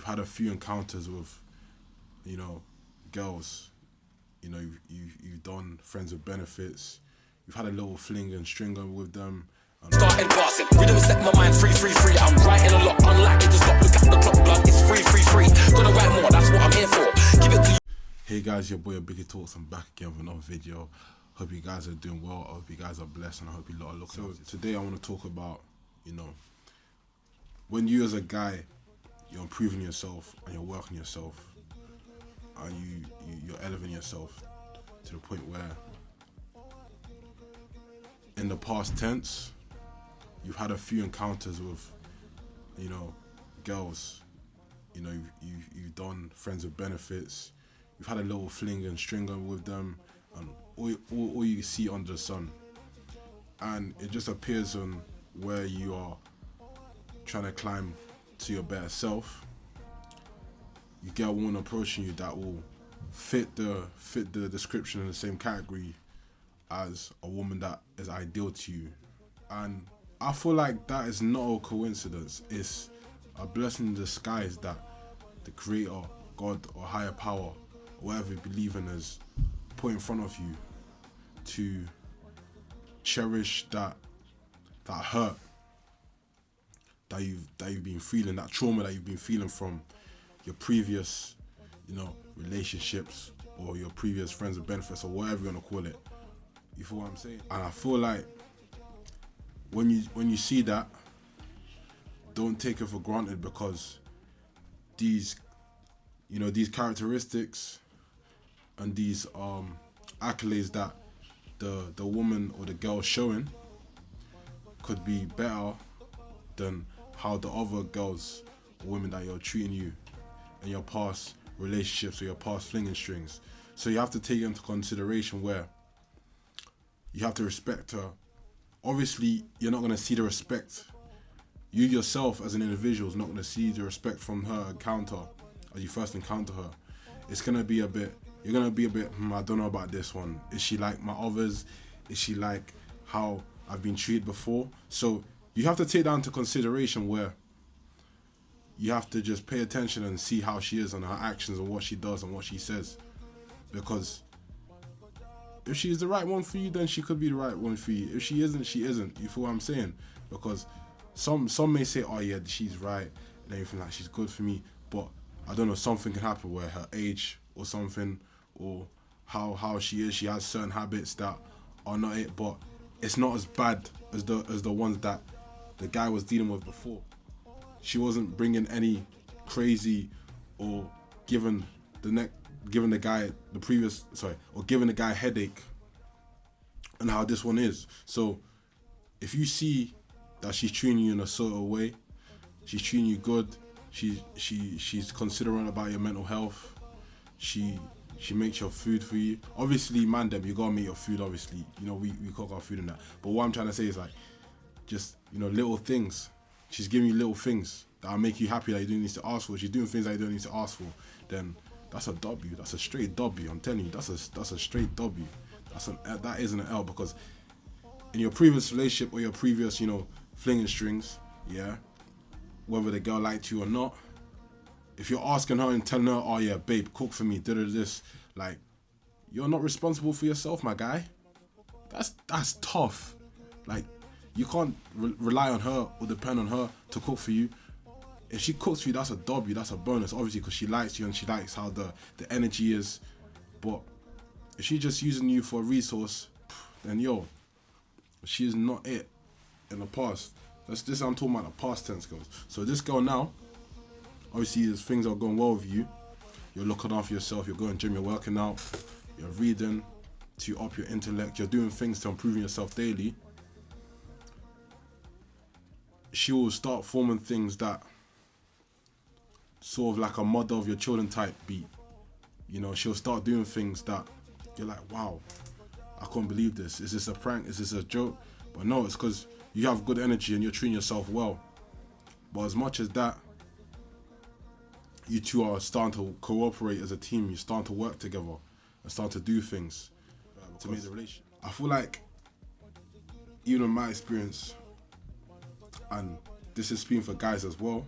had a few encounters with, you know, girls. You know, you've done friends with benefits. You've had a little fling and stringer with them. Started blasting, rhythm set my mind free, free, free. I'm writing a lot, unlike it to stop. Look at the clock, blood, it's free, free, free. Gonna write more, that's what I'm here for. Give it to you. Hey guys, your boy Biggie Talks. I'm back again with another video. Hope you guys are doing well. I hope you guys are blessed, and I hope you lot are looking. So today I want to talk about, when you as a guy, you're improving yourself and you're working yourself, and you're elevating yourself to the point where, in the past tense, you've had a few encounters with, girls. You've done friends with benefits. You've had a little fling and stringer with them, and all you see under the sun. And it just appears on where you are trying to climb to your better self. You get a woman approaching you that will fit the description in the same category as a woman that is ideal to you. And I feel like that is not a coincidence. It's a blessing in disguise that the creator, God, or higher power, whatever you believe in, is put in front of you to cherish that hurt that you've been feeling, that trauma that you've been feeling from your previous, relationships, or your previous friends with benefits, or whatever you want to call it. You feel what I'm saying? And I feel like when you see that, don't take it for granted, because these characteristics and these accolades that the woman or the girl showing could be better than how the other girls or women that you're treating you in your past relationships or your past flinging strings. So you have to take into consideration where you have to respect her. Obviously, you're not going to see the respect. You yourself as an individual is not going to see the respect from her encounter as you first encounter her. It's going to be you're going to be a bit, I don't know about this one. Is she like my others? Is she like how I've been treated before? So you have to take that into consideration, where you have to just pay attention and see how she is and her actions and what she does and what she says. Because if she's the right one for you, then she could be the right one for you. If she isn't, she isn't. You feel what I'm saying? Because some may say, oh yeah, she's right and everything, like she's good for me, but I don't know, something can happen where her age or something, or how she is, she has certain habits that are not it, but it's not as bad as the ones that the guy was dealing with before. She wasn't bringing any crazy or giving the guy a headache, and how this one is. So if you see that she's treating you in a sort of way, she's treating you good, she's considerate about your mental health, she makes your food for you. Obviously, man, them, you gotta make your food, obviously. We cook our food and that. But what I'm trying to say is, like, just, little things. She's giving you little things that'll make you happy that you don't need to ask for. She's doing things that you don't need to ask for. Then that's a W. That's a straight W. I'm telling you, that's a straight W. That isn't an L, because in your previous relationship or your previous, flinging strings, yeah, whether the girl liked you or not, if you're asking her and telling her, oh yeah, babe, cook for me, this, like, you're not responsible for yourself, my guy. That's tough. Like, you can't rely on her or depend on her to cook for you. If she cooks for you, that's a W, that's a bonus, obviously, because she likes you and she likes how the energy is. But if she's just using you for a resource, then she is not it in the past. I'm talking about the past tense, girls. So this girl now, obviously, as things are going well with you, you're looking after yourself, you're going to gym, you're working out, you're reading to up your intellect, you're doing things to improving yourself daily. She will start forming things that sort of like a mother of your children type beat. She'll start doing things that you're like, wow, I can't believe this. Is this a prank? Is this a joke? But no, it's because you have good energy and you're treating yourself well. But as much as that, you two are starting to cooperate as a team. You're starting to work together and start to do things to make the relationship. I feel like, even in my experience, and this is speaking for guys as well,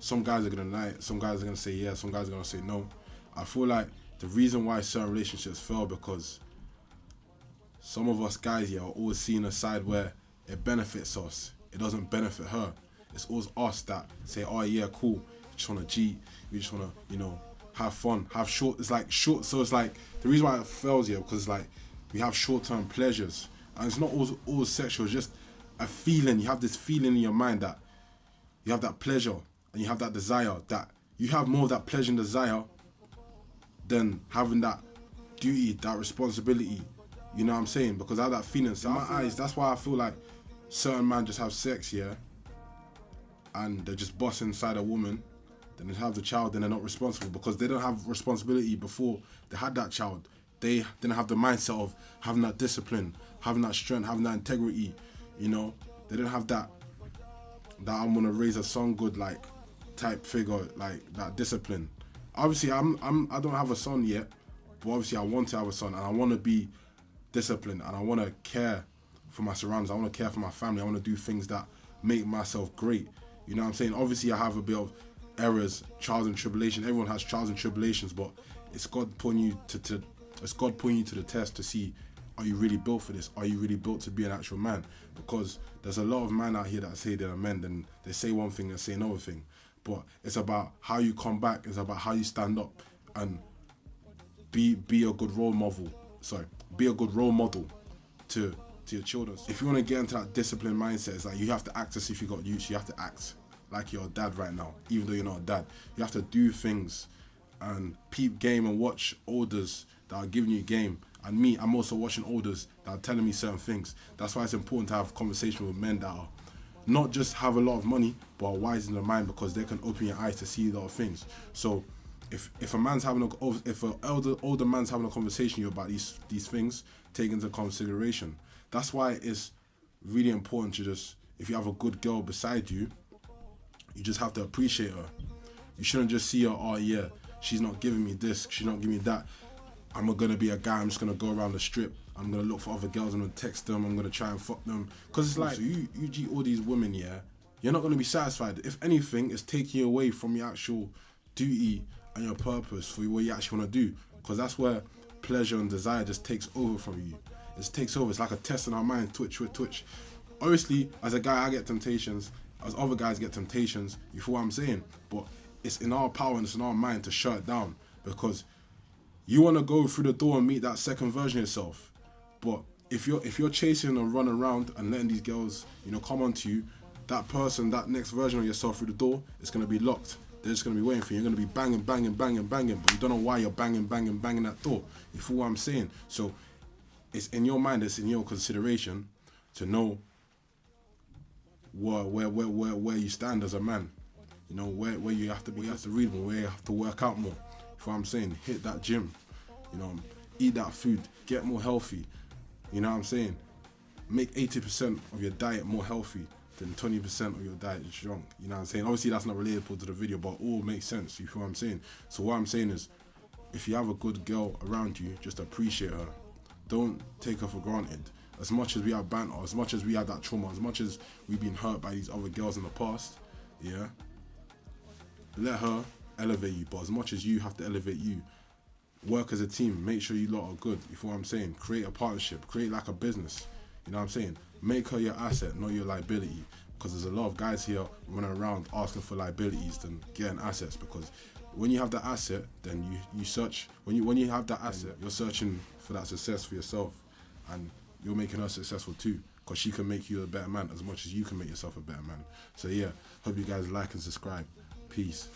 some guys are gonna deny it, some guys are gonna say yeah, some guys are gonna say no. I feel like the reason why certain relationships fail because some of us guys here are always seeing a side where it benefits us, it doesn't benefit her. It's always us that say, oh yeah, cool, we just wanna cheat, we just wanna, you know, have fun, have short, it's like short, so it's like, the reason why it fails here, because like, we have short-term pleasures, and it's not always sexual, it's just a feeling, you have this feeling in your mind that you have that pleasure, and you have that desire, that you have more of that pleasure and desire than having that duty, that responsibility, you know what I'm saying? Because I have that feeling, so in my eyes, that's why I feel like certain men just have sex, yeah, and they're just boss inside a woman, then they have the child, then they're not responsible because they don't have responsibility before they had that child. They didn't have the mindset of having that discipline, having that strength, having that integrity, you know? They didn't have that I'm gonna raise a son good like type figure, like that discipline. Obviously I don't have a son yet, but obviously I want to have a son and I wanna be disciplined and I wanna care for my surroundings, I wanna care for my family, I wanna do things that make myself great. You know what I'm saying? Obviously I have a bit of errors, trials and tribulations. Everyone has trials and tribulations, but it's God putting you to it's God putting you to the test to see, are you really built for this? Are you really built to be an actual man? Because there's a lot of men out here that say they're men, and they say one thing, they say another thing. But it's about how you come back. It's about how you stand up and be a good role model. Be a good role model to your children. If you want to get into that disciplined mindset, it's like you have to act as if you got youth. You have to act like you're a dad right now, even though you're not a dad. You have to do things and peep game and watch elders that are giving you game. And me, I'm also watching elders that are telling me certain things. That's why it's important to have conversation with men that are not just have a lot of money, but are wise in their mind, because they can open your eyes to see a lot of things. So if a man's having if an older man's having a conversation with you about these things, take into consideration. That's why it's really important to just, if you have a good girl beside you, you just have to appreciate her. You shouldn't just see her, oh yeah, she's not giving me this, she's not giving me that. I'm gonna be a guy, I'm just gonna go around the strip, I'm gonna look for other girls, I'm gonna text them, I'm gonna try and fuck them. Cause it's like, so you cheat all these women, yeah, you're not gonna be satisfied. If anything, it's taking you away from your actual duty and your purpose for what you actually wanna do. Cause that's where pleasure and desire just takes over from you. It just takes over, it's like a test in our mind, twitch. Obviously, as a guy, I get temptations, as other guys get temptations, you feel what I'm saying? But it's in our power and it's in our mind to shut it down, because you want to go through the door and meet that second version of yourself. But if you're chasing and running around and letting these girls, you know, come onto you, that person, that next version of yourself through the door, is going to be locked. They're just going to be waiting for you. You're going to be banging, but you don't know why you're banging that door. You feel what I'm saying? So it's in your mind, it's in your consideration to know where you stand as a man. You know, where you have to be, you have to read more, where you have to work out more. You know what I'm saying? Hit that gym, you know, eat that food, get more healthy. You know what I'm saying? Make 80% of your diet more healthy than 20% of your diet is junk. You know what I'm saying? Obviously that's not relatable to the video, but all makes sense. You feel what I'm saying? So what I'm saying is, if you have a good girl around you, just appreciate her. Don't take her for granted. As much as we have banter, as much as we have that trauma, as much as we've been hurt by these other girls in the past, yeah, let her elevate you. But as much as you have to elevate you, work as a team. Make sure you lot are good. You feel what I'm saying? Create a partnership. Create like a business. You know what I'm saying? Make her your asset, not your liability. Because there's a lot of guys here running around asking for liabilities than getting assets. Because when you have that asset, then you search. When you have that asset, you're searching for that success for yourself, and you're making her successful too. Because she can make you a better man as much as you can make yourself a better man. So yeah, hope you guys like and subscribe. Peace.